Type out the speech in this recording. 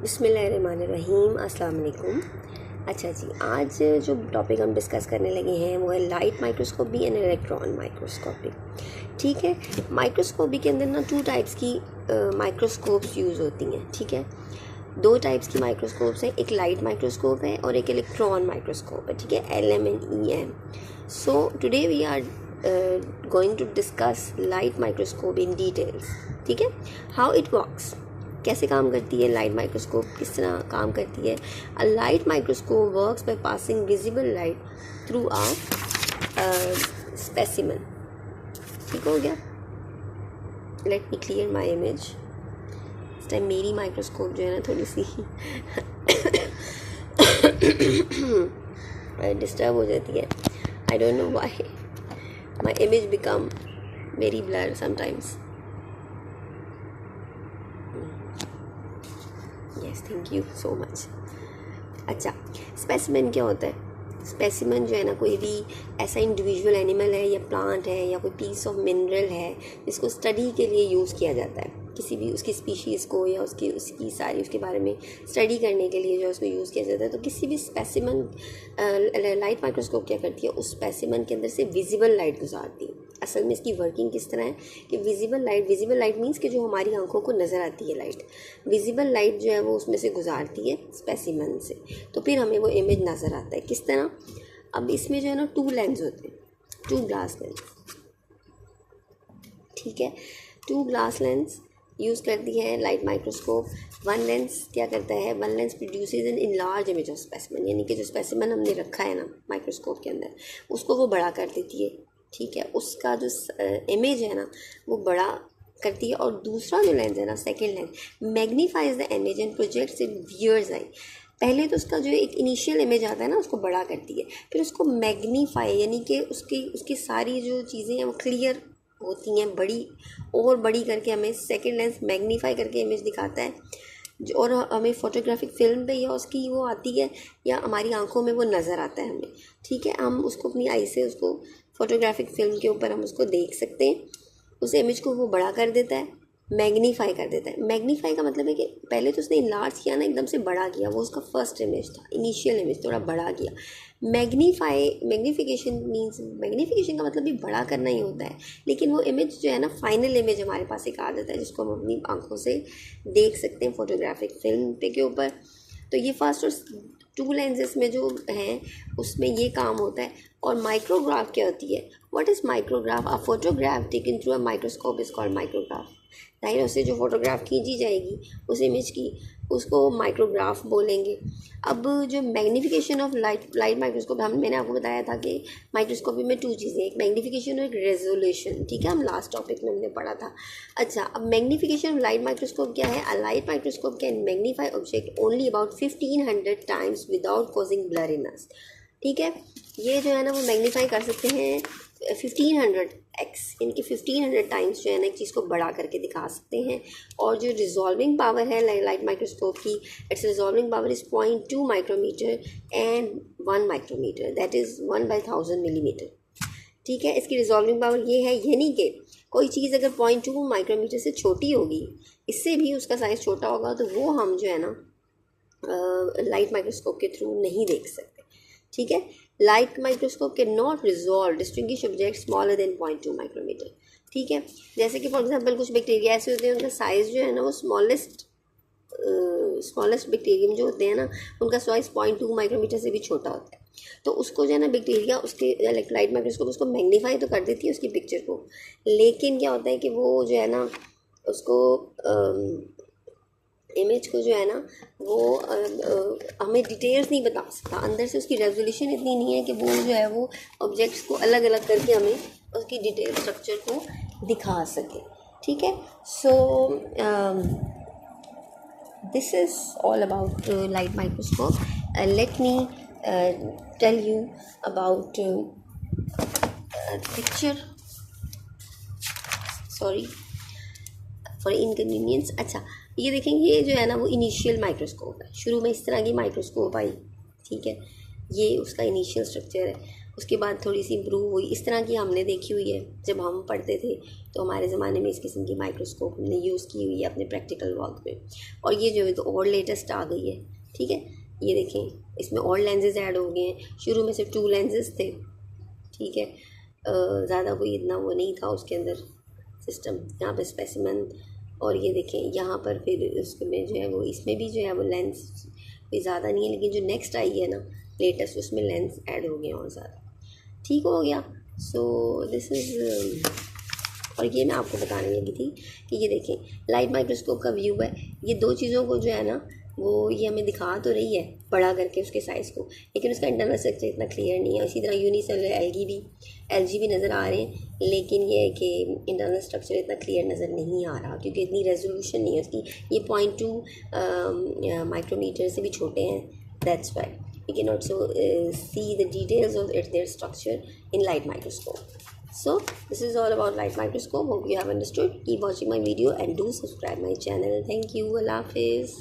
बिस्मिल्लाहिर्रहमानिर्रहीम, अस्सलाम वालेकुम। अच्छा जी, आज जो टॉपिक हम डिस्कस करने लगे हैं वो है light microscopy and electron microscopy. ठीक है, माइक्रोस्कोपी के अंदर ना 2 टाइप्स की माइक्रोस्कोप्स यूज़ होती हैं। ठीक है, 2 टाइप्स की माइक्रोस्कोप्स हैं, एक लाइट माइक्रोस्कोप है और एक इलेक्ट्रॉन माइक्रोस्कोप है। ठीक है, LM and EM। So today we are going to discuss light microscope in details. ठीक है, हाउ इट वर्क्स, कैसे काम करती है लाइट माइक्रोस्कोप, किस तरह काम करती है। A light microscope works by passing visible light through a specimen. ठीक हो गया, let me clear my image. इस टाइम मेरी माइक्रोस्कोप जो है ना थोड़ी सी डिस्टर्ब हो जाती है। I don't know why my image become very blur sometimes. Yes, thank you so much. अच्छा, स्पेसिमेन क्या होता है? स्पेसिमेन जो है ना कोई भी ऐसा इंडिविजुअल एनिमल है या प्लांट है या कोई पीस ऑफ मिनरल है जिसको स्टडी के लिए यूज़ किया जाता है, किसी भी उसकी स्पीशीज़ को या उसकी सारी उसके बारे में स्टडी करने के लिए जो उसको यूज़ किया जाता है। तो किसी भी स्पेसिमेन लाइट माइक्रोस्कोप क्या करती है, उस स्पेसिमेन के अंदर से विजिबल लाइट गुजारती है। असल में इसकी वर्किंग किस तरह है कि विजिबल लाइट मीन्स कि जो हमारी आंखों को नज़र आती है लाइट, विजिबल लाइट जो है वो उसमें से गुजारती है स्पेसिमेन से, तो फिर हमें वो इमेज नज़र आता है। किस तरह? अब इसमें जो है ना 2 लेंस होते हैं, 2 ग्लास लेंस। ठीक है, 2 ग्लास लेंस यूज़ करती है लाइट माइक्रोस्कोप। 1 लेंस क्या करता है, 1 lens produces N enlarge image of specimen, यानी कि जो स्पेसिमेन हमने रखा है ना माइक्रोस्कोप के अंदर उसको वो बड़ा कर देती है। ठीक है, उसका जो इमेज है ना वो बड़ा करती है। और दूसरा जो लेंस है ना, second lens, magnifies the image and projects in viewer's eye. पहले तो उसका जो एक इनिशियल इमेज आता है ना उसको बड़ा करती है, फिर उसको मैग्नीफाई यानी कि उसकी सारी जो चीज़ें हैं वो क्लियर होती हैं, बड़ी करके हमें सेकेंड लेंस मैग्नीफाई करके इमेज दिखाता है जो, और हमें फोटोग्राफिक फिल्म पे या उसकी वो आती है या हमारी आंखों में वो नज़र आता है हमें। ठीक है, हम उसको अपनी आई से उसको फोटोग्राफिक फिल्म के ऊपर हम उसको देख सकते हैं। उस इमेज को वो बड़ा कर देता है, मैग्नीफाई कर देता है। मैग्नीफाई का मतलब है कि पहले तो उसने इनलार्ज किया ना, एकदम से बड़ा किया, वो उसका फर्स्ट इमेज था, इनिशियल इमेज थोड़ा बड़ा किया। मैग्नीफिकेशन का मतलब भी बड़ा करना ही होता है, लेकिन वो इमेज जो है ना फाइनल इमेज हमारे पास एक आ जाता है जिसको हम अपनी आंखों से देख सकते हैं फोटोग्राफिक फिल्म पे के ऊपर। तो ये फर्स्ट और 2 लेंसेज में जो हैं उसमें ये काम होता है। और माइक्रोग्राफ क्या होती है? What is micrograph? A photograph taken through a microscope is called micrograph. जाहिर है उससे जो फोटोग्राफ खींची जाएगी उस इमेज की उसको माइक्रोग्राफ बोलेंगे। अब जो मैग्नीफिकेशन ऑफ लाइट माइक्रोस्कोप, मैंने आपको बताया था कि माइक्रोस्कोपी में 2 चीज़ें, एक मैग्नीफिकेशन और एक रेजोल्यूशन। ठीक है, हम लास्ट टॉपिक में हमने पढ़ा था। अच्छा, अब मैग्नीफिकेशन ऑफ लाइट माइक्रोस्कोप क्या है? A light microscope can magnify object only about 1500 times without causing blurriness. ठीक है, ये जो है ना वो मैग्नीफाई कर सकते हैं 1500x, यानी कि 1500 टाइम्स जो है ना एक चीज़ को बड़ा करके दिखा सकते हैं। और जो रिजॉल्विंग पावर है लाइट माइक्रोस्कोप की, it's resolving power is 0.2 micrometre and 1 micrometre, that is 1/1000 millimetre. ठीक है, इसकी रिजॉल्विंग पावर ये है, यानी कि कोई चीज़ अगर 0.2 माइक्रोमीटर से छोटी होगी, इससे भी उसका साइज़ छोटा होगा, तो वो हम जो है ना लाइट माइक्रोस्कोप के थ्रू नहीं देख सकते। ठीक है, light microscope can not resolve distinguish object smaller than 0.2 micrometre. ठीक है, जैसे कि फॉर एग्जांपल कुछ बैक्टीरिया ऐसे होते हैं उनका साइज़ जो है ना वो स्मॉलेस्ट बैक्टीरियम जो होते हैं ना उनका साइज़ 0.2 माइक्रोमीटर से भी छोटा होता है। तो उसको जो है ना बैक्टीरिया उसके लाइट माइक्रोस्कोप उसको मैग्नीफाई तो कर देती है उसकी पिक्चर को, लेकिन क्या होता है कि वो जो है ना उसको इमेज को जो है ना वो हमें डिटेल्स नहीं बता सकता, अंदर से उसकी रेजोल्यूशन इतनी नहीं है कि वो जो है वो ऑब्जेक्ट्स को अलग अलग करके हमें उसकी डिटेल स्ट्रक्चर को दिखा सके। ठीक है, so this is all about light microscope. Let me tell you about picture, sorry for inconvenience. अच्छा, ये देखेंगे, ये जो है ना वो इनिशियल माइक्रोस्कोप है, शुरू में इस तरह की माइक्रोस्कोप आई। ठीक है, ये उसका इनिशियल स्ट्रक्चर है। उसके बाद थोड़ी सी इम्प्रूव हुई, इस तरह की हमने देखी हुई है। जब हम पढ़ते थे तो हमारे ज़माने में इस किस्म की माइक्रोस्कोप हमने यूज़ की हुई है अपने प्रैक्टिकल वर्क में। और ये जो है तो और लेटेस्ट आ गई है, ठीक है। ये देखें, इसमें और लेंसेज ऐड हो गए हैं। शुरू में सिर्फ 2 लेंसेज थे, ठीक है। ज़्यादा कोई इतना वो नहीं था उसके अंदर सिस्टम। यहाँ पे स्पेसिमेन, और ये देखें यहाँ पर फिर उसमें जो है वो, इसमें भी जो है वो लेंस कोई ज़्यादा नहीं है, लेकिन जो नेक्स्ट आई है ना लेटेस्ट, उसमें लेंस ऐड हो गए और ज़्यादा, ठीक हो गया। सो दिस इज़, और ये मैं आपको बताने लगी थी कि ये देखें लाइट माइक्रोस्कोप का व्यू है। ये 2 चीज़ों को जो है ना वो ये हमें दिखा तो रही है बड़ा करके उसके साइज़ को, लेकिन उसका इंटरनल स्ट्रक्चर इतना क्लियर नहीं है। इसी तरह यूनिसेलुलर एलजी भी नज़र आ रहे हैं, लेकिन ये है कि इंटरनल स्ट्रक्चर इतना क्लियर नज़र नहीं आ रहा क्योंकि इतनी रेजोल्यूशन नहीं है उसकी। ये 0.2 माइक्रोमीटर से भी छोटे हैं, that's why we can also see the details of their structure in light microscope. So this is all about light microscope. Hope you have understood. Keep watching my video and do subscribe my channel. Thank you. Allah Hafiz.